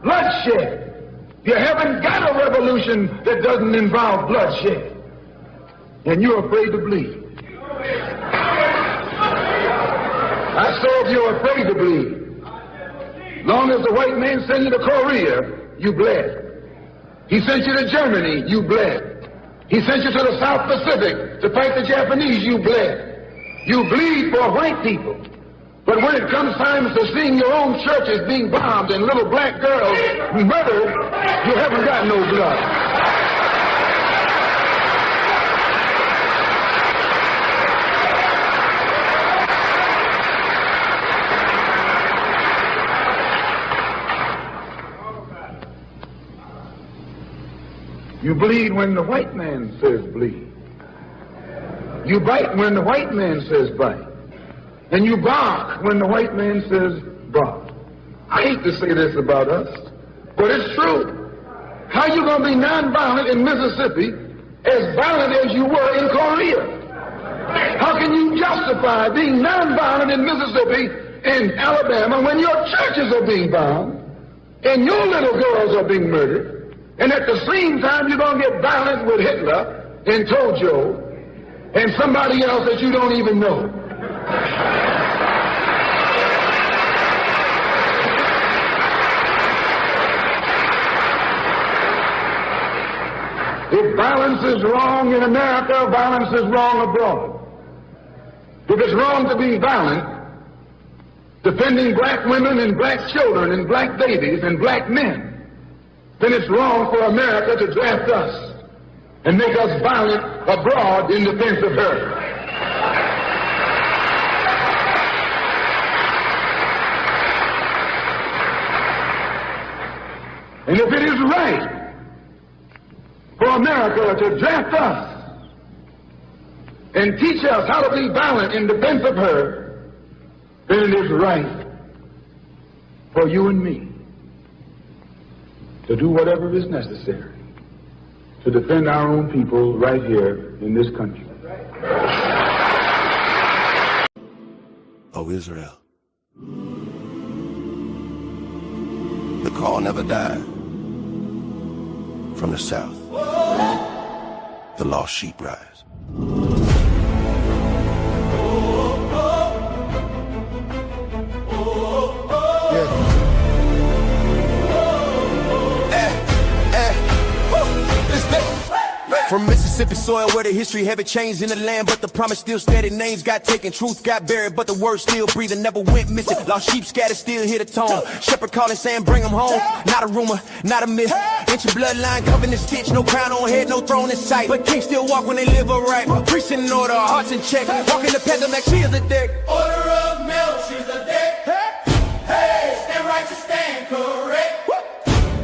bloodshed. You haven't got a revolution that doesn't involve bloodshed. And you're afraid to bleed. I saw if you're afraid to bleed. Long as the white man sent you to Korea, you bled. He sent you to Germany, you bled. He sent you to the South Pacific to fight the Japanese, you bled. You bleed for white people. But when it comes time to seeing your own churches being bombed and little black girls murdered, you haven't got no blood. You bleed when the white man says bleed. You bite when the white man says bite. And you bark when the white man says bark. I hate to say this about us, but it's true. How you going to be nonviolent in Mississippi as violent as you were in Korea? How can you justify being nonviolent in Mississippi and Alabama when your churches are being bombed and your little girls are being murdered? And at the same time, you're going to get violent with Hitler and Tojo and somebody else that you don't even know. If violence is wrong in America, violence is wrong abroad. If it's wrong to be violent, defending black women and black children and black babies and black men, then it's wrong for America to draft us and make us violent abroad in defense of her. And if it is right for America to draft us and teach us how to be violent in defense of her, then it is right for you and me to do whatever is necessary to defend our own people right here in this country. Oh, Israel, the call never died. From the south, the lost sheep rise. From Mississippi soil where the history haven't changed in the land, but the promise still steady. Names got taken, truth got buried, but the word still breathing, never went missing. Lost sheep scattered, still hear the tone. Shepherd calling, saying bring them home. Not a rumor, not a myth. Ancient bloodline covered in stitch, no crown on head, no throne in sight. But kings still walk when they live upright. Priests in order, hearts in check. Walking the path like she is a deck. Order of milk, she's a deck. Hey, stand righteous, stand correct.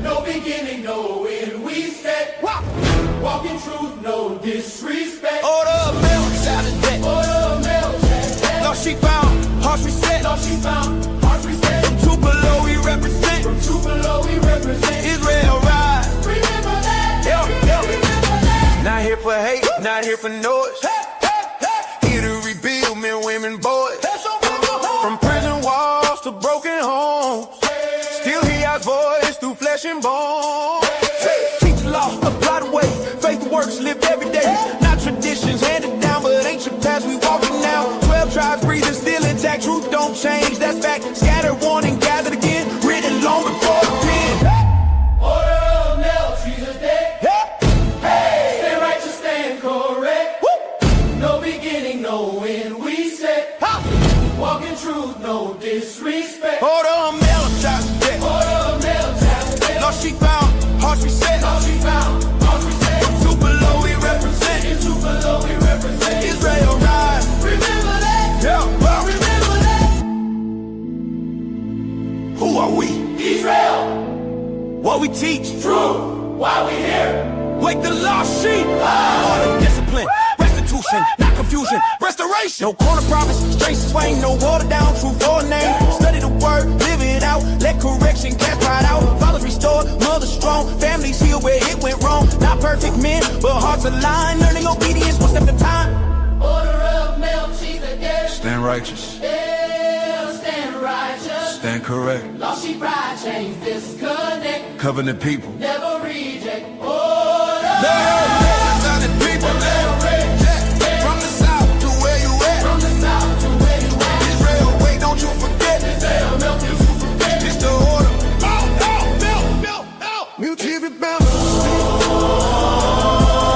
No beginning, no end, we set. Walk in truth, no disrespect. Order of milk, shout of deck. Order of milk, shout. Lost sheep found, hearts reset. Lost sheep found, hearts reset. From Tupelo we represent. From Tupelo we represent. Israel rise. Remember that. Remember that. Not here for hate, not here for noise. Here to rebuild men, women, boys. From prison walls to broken homes. Still hear our voice through flesh and bone. Teach the law, apply the way. Faith works, lived every day. Not traditions handed down, but ancient paths we walking now. 12 tribes breathing, still intact. Truth don't change, that's fact. Scattered, warned, and gathered again. Written long before the pen. Order of milk, she's a deck. Hey, stand righteous, stand correct. No beginning, no end, we set. Walk in truth, no disrespect. Order of milk, shout of deck. Order of milk, shout of deck. Lost sheep found, hearts reset. Lost sheep found, hearts reset. From Tupelo we represent. In Tupelo we represent. Israel rise. Remember that. Yeah. Remember that. Who are we? Israel. What we teach. Truth. Why we here? Wake the lost sheep. Order, discipline, restitution, not confusion, restoration. No corner promise, straight swing, no water down, truth or name. Study the word, live it out, let correction cast pride out. Fathers restored, mothers strong, families healed where it went wrong. Not perfect men, but hearts aligned, learning obedience one step at a time. Order of milk, she's a dead. Stand righteous, Yeah, stand righteous. stand correct. Lost sheep ride, chains disconnect. covenant people. Never reject order. Covenant people. From the south to where you at. From the south to where you at. Israel, wait, don't you forget. Israel, don't you forget. It's the order. Mute your remember.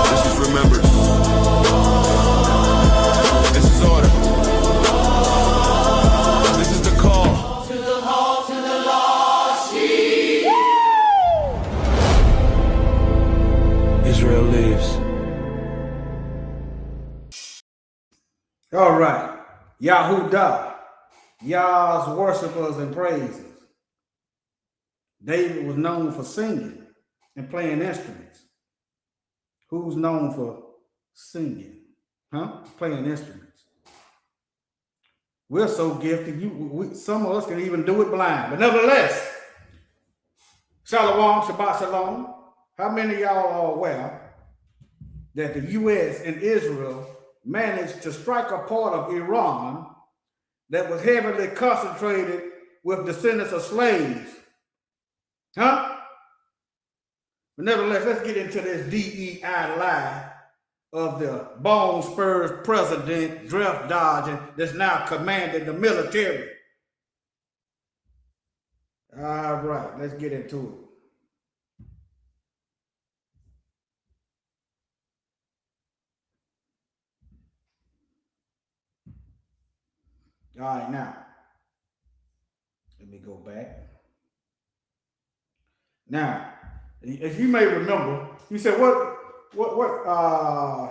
This is remembered. This is order. This is the call. To the hall, to the lost sheep. Israel lives. All right. Yahudah, Yah's worshipers and praisers. David was known for singing and playing instruments. Who's known for singing? Playing instruments. We're so gifted. Some of us can even do it blind. But nevertheless, Shalom, Shabbat Shalom. How many of y'all are aware that the U.S. and Israel managed to strike a part of Iran that was heavily concentrated with descendants of slaves? But nevertheless, let's get into this DEI lie of the bone spurs president, draft dodging, that's now commanding the military. All right, let's get into it. All right, now, let me go back. Now, if you may remember, you said, what,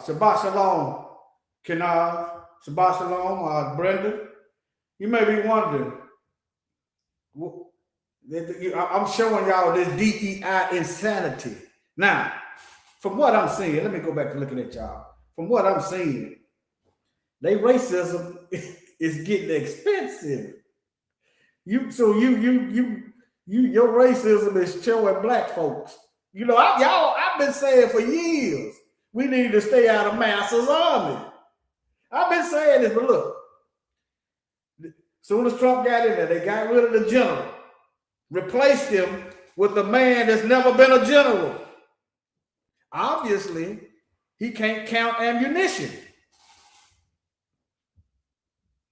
Shabbat Shalom, Kenaz, Shabbat Shalom, Brenda. You may be wondering, I'm showing y'all this DEI insanity. Now, from what I'm seeing, let me go back to looking at y'all. From what I'm seeing, they racism is getting expensive. Your racism is showing black folks. You know, I've been saying for years, we need to stay out of Massa's army. I've been saying this, but look, as soon as Trump got in there, they got rid of the general, replaced him with a man that's never been a general. Obviously, he can't count ammunition.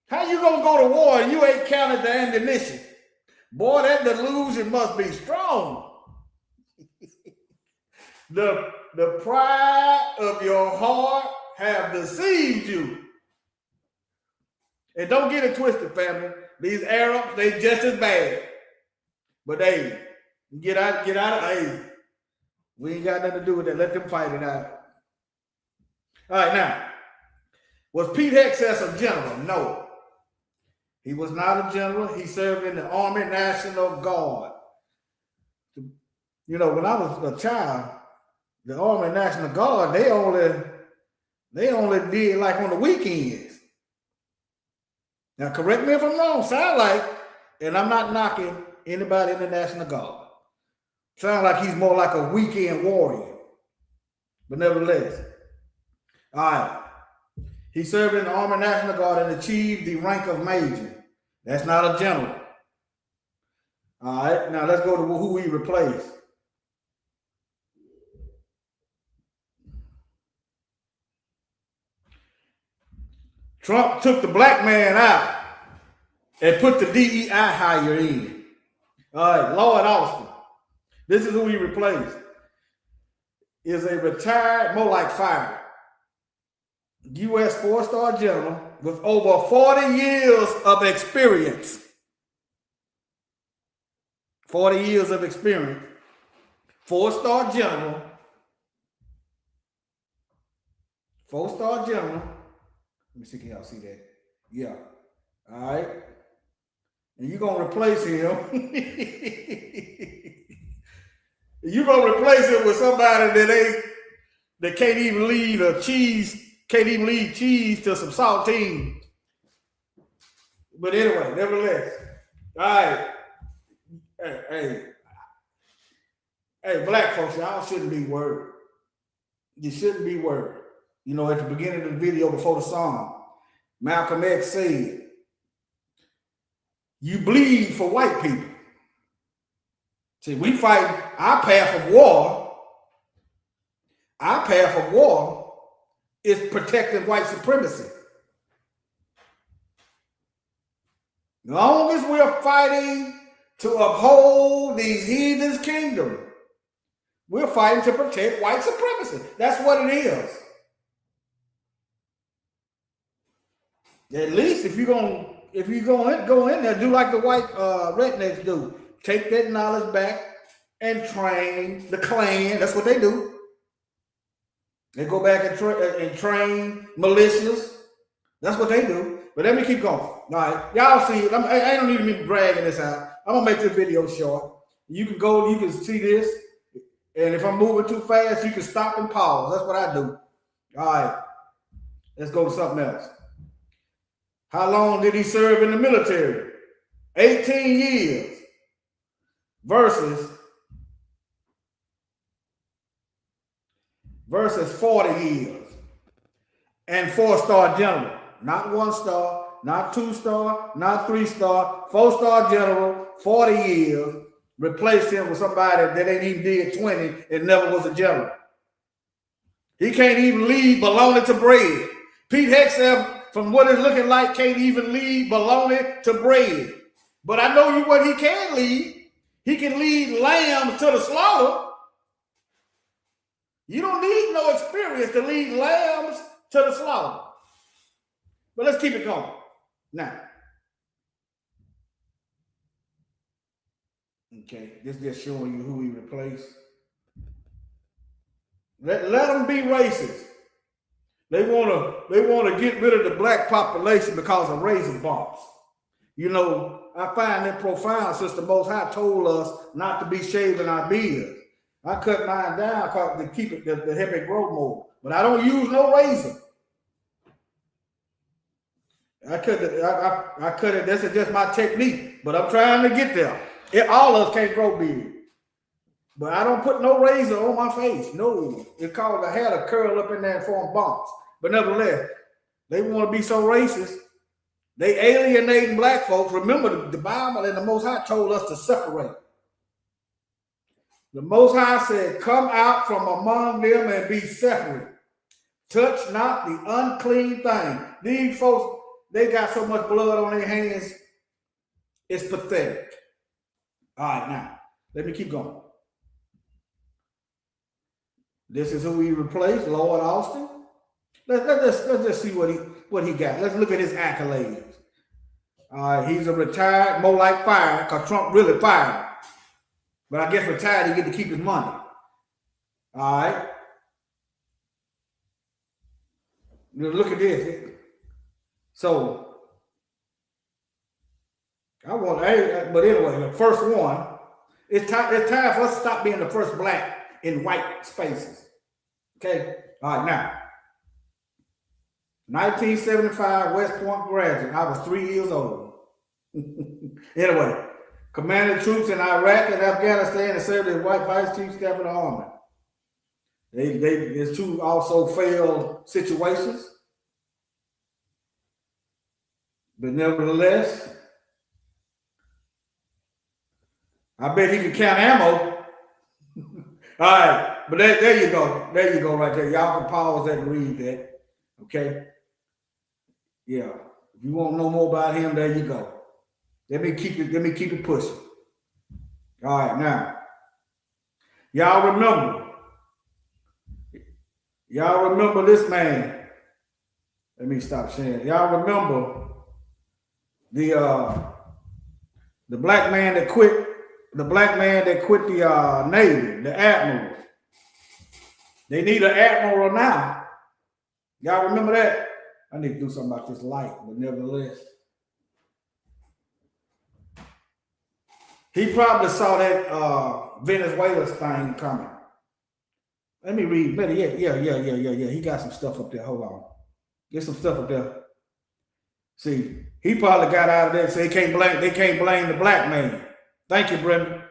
How you gonna go to war and you ain't counted the ammunition? Boy, that delusion must be strong. The pride of your heart have deceived you. And don't get it twisted, family. These Arabs, they just as bad. But hey, get out of, hey, we ain't got nothing to do with that. Let them fight it out. All right, now, was Pete Hegseth a general? No. He was not a general. He served in the Army National Guard. You know, when I was a child, the Army National Guard, they only did like on the weekends. Now, correct me if I'm wrong. Sound like, and I'm not knocking anybody in the National Guard. Sound like he's more like a weekend warrior. But nevertheless, all right. He served in the Army National Guard and achieved the rank of major. That's not a general. All right, now let's go to who he replaced. Trump took the black man out and put the DEI hire in. All right, Lloyd Austin. This is who he replaced. Is a retired, more like fired, U.S. 4-star general with over 40 years of experience. 40 years of experience. 4-star general. 4-star general. Let me see, can y'all see that? Yeah. All right. And you're going to replace him. You're going to replace him with somebody that can't even lead cheese to some saltines. But anyway, nevertheless. All right. Hey, black folks, y'all shouldn't be worried. You shouldn't be worried. You know, at the beginning of the video before the song, Malcolm X said, you bleed for white people. See, we fight our path of war. Our path of war is protecting white supremacy. As long as we're fighting to uphold these heathens' kingdom, we're fighting to protect white supremacy. That's what it is. At least if you're gonna go in there, do like the white rednecks do. Take that knowledge back and train the Klan. That's what they do. They go back and train militias. That's what they do. But let me keep going. All right, y'all see. I don't need to be bragging this out. I'm gonna make this video short. You can go. You can see this. And if I'm moving too fast, you can stop and pause. That's what I do. All right, let's go to something else. How long did he serve in the military? 18 years versus 40 years. And 4-star general. Not 1-star, not 2-star, not 3-star, 4-star general, 40 years. Replaced him with somebody that ain't even did 20 and never was a general. He can't even lead bologna to bread. Pete Hegseth, from what it's looking like, can't even lead bologna to bread. But I know you what he can lead. He can lead lambs to the slaughter. You don't need no experience to lead lambs to the slaughter. But let's keep it going. Now. Okay, this just showing you who he replaced. Let them be racist. They wanna get rid of the black population because of razor bumps. You know, I find it profound since the Most High told us not to be shaving our beards. I cut mine down to keep it to help it grow more, but I don't use no razor. I cut it. This is just my technique, but I'm trying to get there. All of us can't grow beard, but I don't put no razor on my face. No, it causes the hair to curl up in there and form bumps. But nevertheless, they want to be so racist. They alienating black folks. Remember, the Bible and the Most High told us to separate. The Most High said, "Come out from among them and be separate. Touch not the unclean thing." These folks, they got so much blood on their hands, it's pathetic. All right, now, let me keep going. This is who he replaced, Lord Austin. Let's just see what he got. Let's look at his accolades. All right, he's a retired, more like fired, because Trump really fired. But I guess retired, he get to keep his money. All right. Look at this. So, but anyway, the first one, it's time for us to stop being the first black in white spaces. Okay? All right, now. 1975 West Point graduate. I was 3 years old. Anyway, commanded troops in Iraq and Afghanistan and served as White Vice Chief Staff of the Army. There's two also failed situations. But nevertheless, I bet he can count ammo. All right, but there you go. There you go right there. Y'all can pause that and read that. Okay? Yeah. If you want to know more about him, there you go. Let me keep it pushing. All right, now. Y'all remember this man. Let me stop saying. Y'all remember the black man that quit the Navy, the admiral. They need an admiral now. Y'all remember that? I need to do something about this light, but nevertheless. He probably saw that Venezuela thing coming. Let me read. Better yet, yeah. He got some stuff up there. Hold on. Get some stuff up there. See, he probably got out of there and said they can't blame the black man. Thank you, Brenda.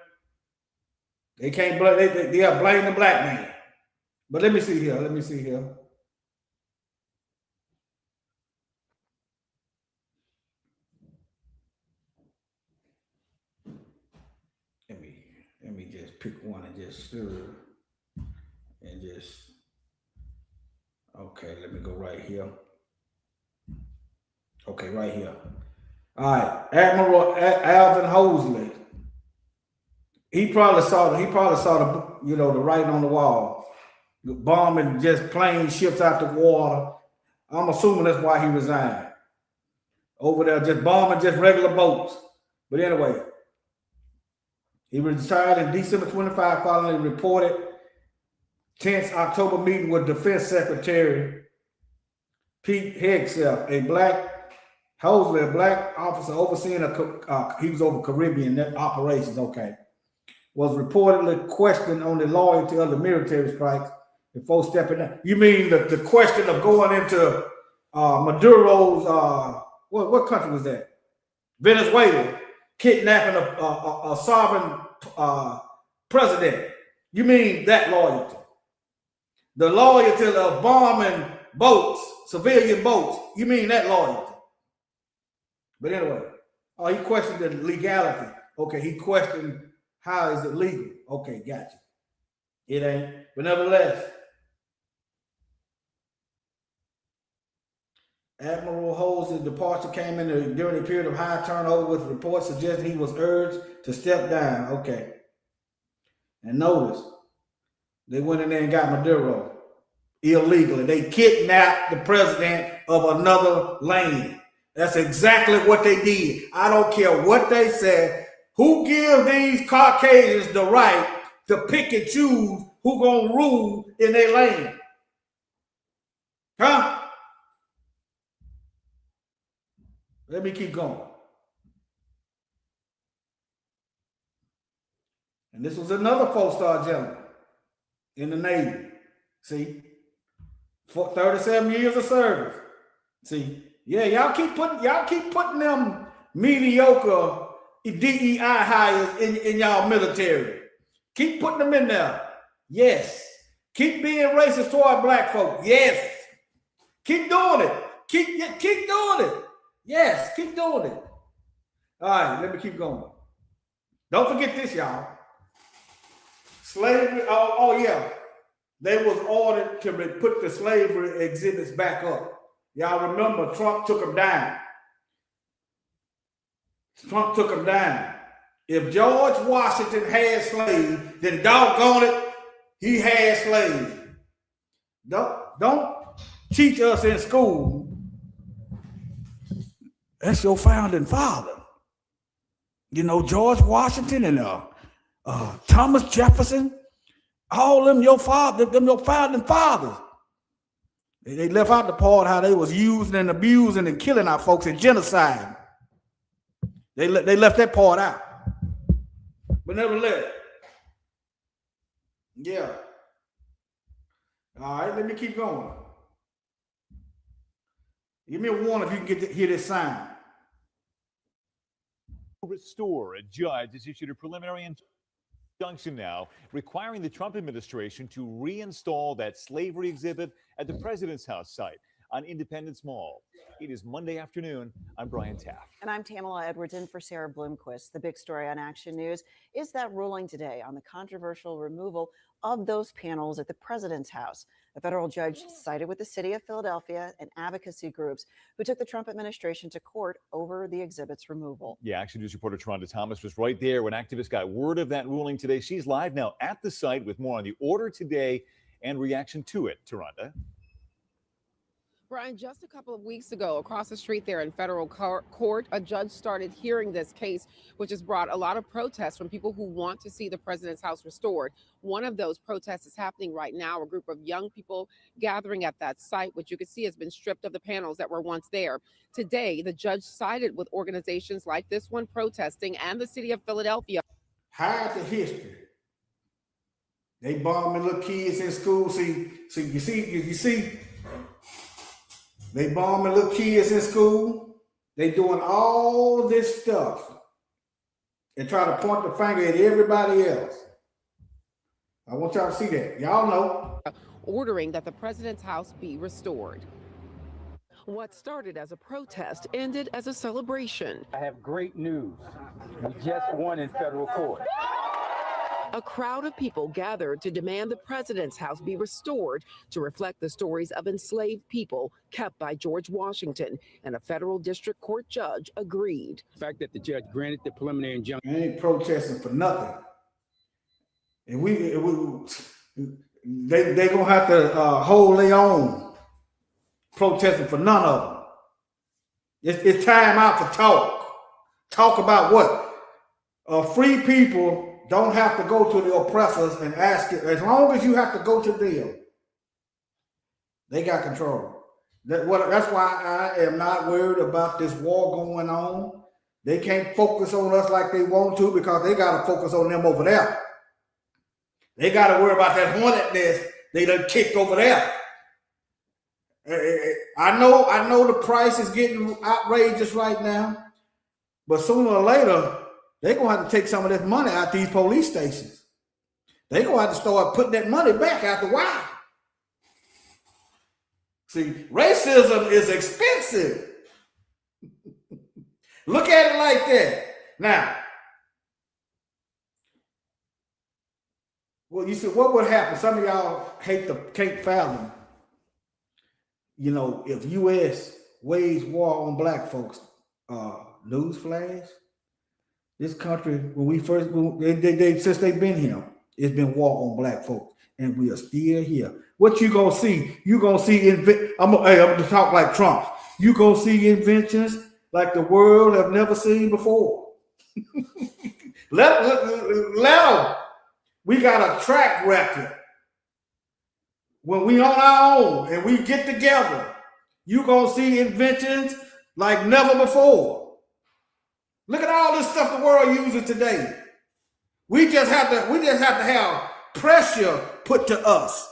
They can't blame they blame the black man. But let me see here. Let me pick one and just stir and just, okay, let me go right here. Okay, right here. All right, Admiral Alvin Hosley. He probably saw the the writing on the wall. Bombing just plane ships out the water. I'm assuming that's why he resigned. Over there, just bombing just regular boats. But anyway, he retired in December 25 following a reported tense October meeting with Defense Secretary Pete Hegseth, a black officer overseeing he was over Caribbean operations, okay, was reportedly questioned on the loyalty of the military strikes before stepping in. You mean the question of going into Maduro's, what country was that? Venezuela, kidnapping a sovereign president. You mean that loyalty? The loyalty of bombing boats, civilian boats. You mean that loyalty? But anyway, he questioned the legality. Okay, he questioned how is it legal. Okay, gotcha. It ain't. But nevertheless, Admiral Holmes' departure came in during a period of high turnover, with reports suggesting he was urged to step down. Okay. And notice, they went in there and got Maduro illegally. They kidnapped the president of another land. That's exactly what they did. I don't care what they said. Who gives these Caucasians the right to pick and choose who gonna rule in their land? Huh? Let me keep going. And this was another 4-star general in the Navy. See, for 37 years of service. See, yeah, y'all keep putting them mediocre DEI hires in y'all military. Keep putting them in there. Yes. Keep being racist toward black folk. Yes. Keep doing it. Keep doing it. Yes, keep doing it. All right, let me keep going. Don't forget this, y'all. Slavery, oh yeah. They was ordered to put the slavery exhibits back up. Y'all remember Trump took them down. Trump took them down. If George Washington had slaves, then doggone it, he had slaves. Don't teach us in school. That's your founding father. You know, George Washington and Thomas Jefferson, all them your founding fathers. They left out the part how they was using and abusing and killing our folks in genocide. They left that part out. But nevertheless, yeah. All right, let me keep going. Give me a warning if you can get to hear this sign. Restore. A judge has issued a preliminary injunction now requiring the Trump administration to reinstall that slavery exhibit at the President's House site on Independence Mall. It is Monday afternoon. I'm Brian Taft. And I'm Tamala Edwards in for Sarah Bloomquist. The big story on Action News is that ruling today on the controversial removal of those panels at the President's House. A federal judge sided with the city of Philadelphia and advocacy groups who took the Trump administration to court over the exhibit's removal. Yeah, Action News reporter Taronda Thomas was right there when activists got word of that ruling today. She's live now at the site with more on the order today and reaction to it. Taronda. Brian, just a couple of weeks ago, across the street there in federal court, a judge started hearing this case, which has brought a lot of protests from people who want to see the President's House restored. One of those protests is happening right now, a group of young people gathering at that site, which you can see has been stripped of the panels that were once there. Today, the judge sided with organizations like this one protesting and the city of Philadelphia. Hide the history. They bombing little kids in school. See, you see. They bombing little kids in school. They doing all this stuff and try to point the finger at everybody else. I want y'all to see that. Y'all know. Ordering that the President's House be restored. What started as a protest ended as a celebration. I have great news. We just won in federal court. A crowd of people gathered to demand the president's house be restored to reflect the stories of enslaved people kept by George Washington, and a federal district court judge agreed. The fact that the judge granted the preliminary injunction. I ain't protesting for nothing. If they gonna have to hold their own, protesting for none of them. It's time out for talk. Talk about what? Free people don't have to go to the oppressors and ask it. As long as you have to go to them, they got control. That's why I am not worried about this war going on. They can't focus on us like they want to because they got to focus on them over there. They got to worry about that hornet nest they done kicked over there. I know the price is getting outrageous right now, but sooner or later, they're going to have to take some of this money out these police stations. They're going to have to start putting that money back after a while. See, racism is expensive. Look at it like that. Now, well, you said, what would happen? Some of y'all can't fathom, if U.S. waged war on black folks. Newsflash. This country, since they've been here, it's been war on black folks, and we are still here. What you gonna see? You gonna see I'm gonna talk like Trump. You gonna see inventions like the world have never seen before. let them. We got a track record. When we on our own and we get together, you gonna see inventions like never before. Look at all this stuff the world uses today. We just have to have pressure put to us.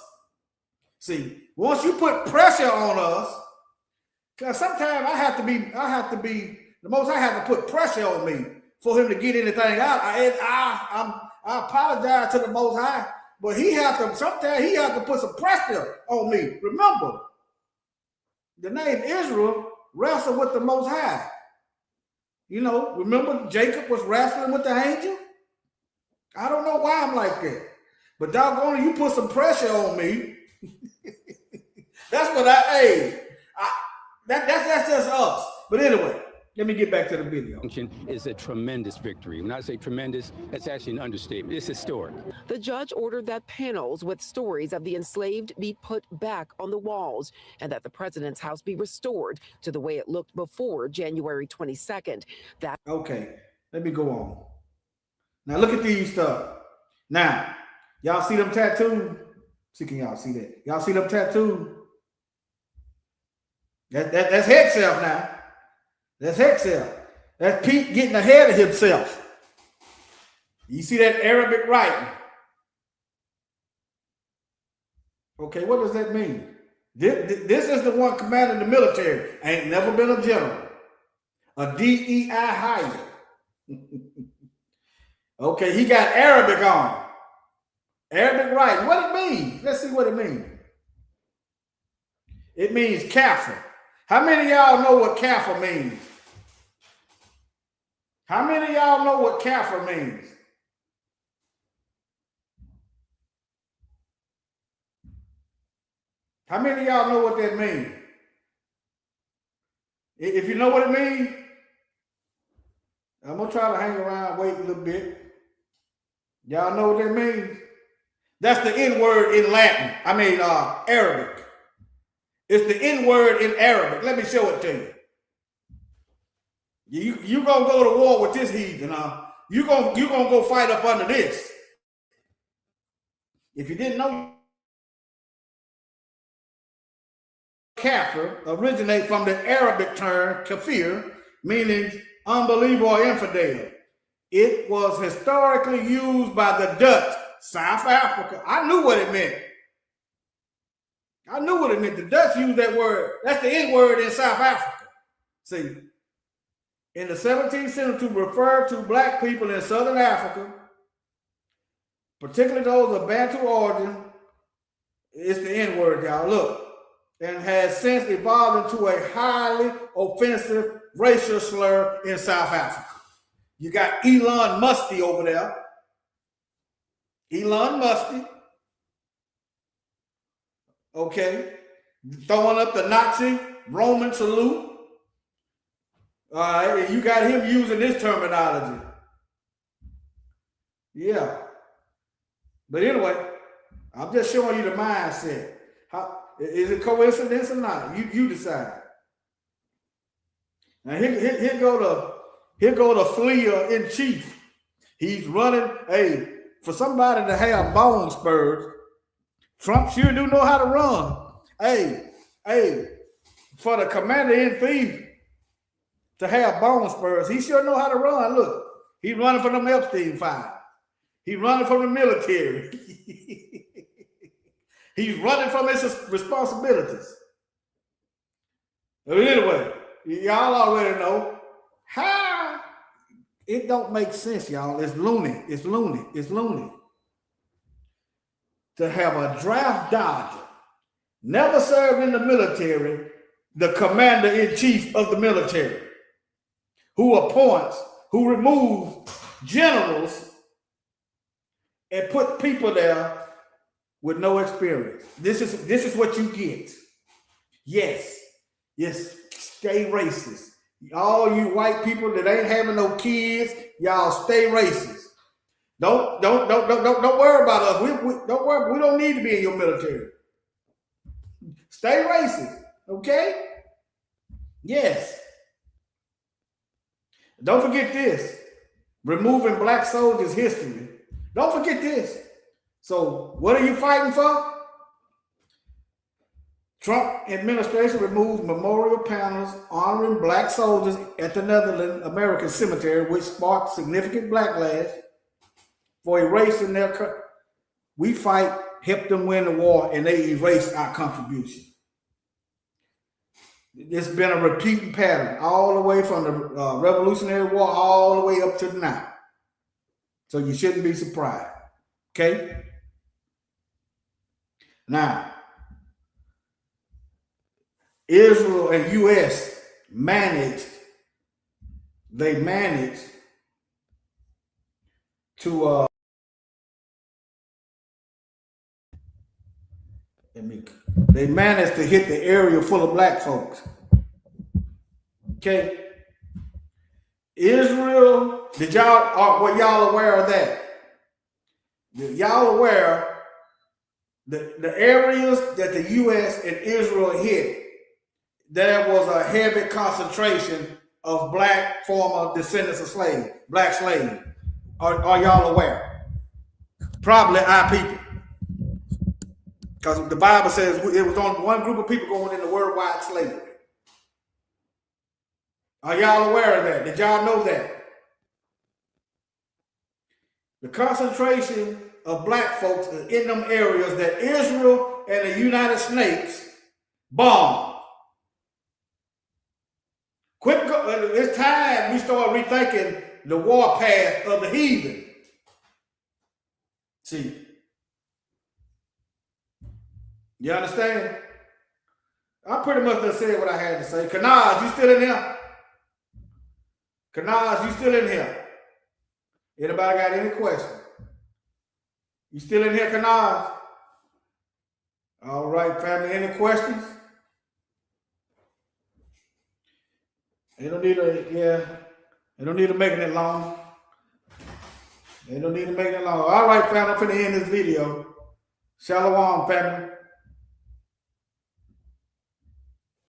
See, once you put pressure on us, because sometimes I have to be the most I have to put pressure on me for him to get anything out. I apologize to the Most High, but sometimes he has to put some pressure on me. Remember, the name Israel wrestled with the Most High. Remember Jacob was wrestling with the angel? I don't know why I'm like that. But doggone it, you put some pressure on me. That's what that's just us. But anyway, let me get back to the video. Is a tremendous victory. When I say tremendous, that's actually an understatement. It's historic. The judge ordered that panels with stories of the enslaved be put back on the walls and that the president's house be restored to the way it looked before January 22nd. Okay, let me go on. Now look at these stuff. Now, y'all see them tattoos? See, can y'all see that? Y'all see them tattoos? That's head self now. That's himself. That's Pete getting ahead of himself. You see that Arabic writing? Okay, what does that mean? This is the one commanding the military. Ain't never been a general. A DEI hire. Okay, he got Arabic on. Arabic writing. What it mean? Let's see what it means. It means kafir. How many of y'all know what kafir means? How many of y'all know what kafir means? How many of y'all know what that means? If you know what it means, I'm going to try to hang around, wait a little bit. Y'all know what that means? That's the N word in Latin. Arabic. It's the N word in Arabic. Let me show it to you. You gonna go to war with this heathen, huh? You gonna go fight up under this. If you didn't know, kafir originate from the Arabic term kafir, meaning unbeliever or infidel. It was historically used by the Dutch, South Africa. I knew what it meant. The Dutch used that word. That's the N word in South Africa. See, in the 17th century, to refer to black people in Southern Africa, particularly those of Bantu origin, it's the N word, y'all. Look, and has since evolved into a highly offensive racial slur in South Africa. You got Elon Musk over there. Elon Musk, okay, throwing up the Nazi Roman salute. All right, and you got him using this terminology. Yeah. But anyway, I'm just showing you the mindset. How is it coincidence or not? You decide. Now here go the fleer in chief. He's running. Hey, for somebody to have bone spurs, Trump sure do know how to run. Hey, for the commander in chief to have bone spurs, he sure know how to run. Look, he's running from them Epstein files. He's running from the military. He's running from his responsibilities. But anyway, y'all already know how it don't make sense, y'all. It's loony. It's loony. It's loony. To have a draft dodger, never served in the military, the commander-in-chief of the military, who appoints, who removes generals and put people there with no experience. This is what you get. Yes, stay racist. All you white people that ain't having no kids, y'all stay racist. Don't worry about us. We don't worry. We don't need to be in your military. Stay racist, okay? Yes. Don't forget this. Removing black soldiers' history. Don't forget this. So what are you fighting for? Trump administration removed memorial panels honoring black soldiers at the Netherlands American Cemetery, which sparked significant backlash for erasing their. We fight, helped them win the war, and they erased our contribution. It's been a repeating pattern all the way from the Revolutionary War all the way up to now. So you shouldn't be surprised. Okay? Now, Israel and U.S. managed to they managed to hit the area full of black folks. Okay? Israel, were y'all aware of that? Y'all aware the areas that the U.S. and Israel hit, there was a heavy concentration of black former descendants of slaves, black slaves. Are y'all aware? Probably our people. Because the Bible says it was on one group of people going into worldwide slavery. Are y'all aware of that? Did y'all know that? The concentration of black folks in them areas that Israel and the United States bombed. It's time we start rethinking the war path of the heathen. See, you understand? I pretty much done said what I had to say. Kanaz, you still in here? Kanaz, you still in here? Anybody got any questions? You still in here, Kanaz? All right, family, any questions? They don't need to make it long. They don't need to make it long. All right, family, I'm finna end this video. Shalom, family.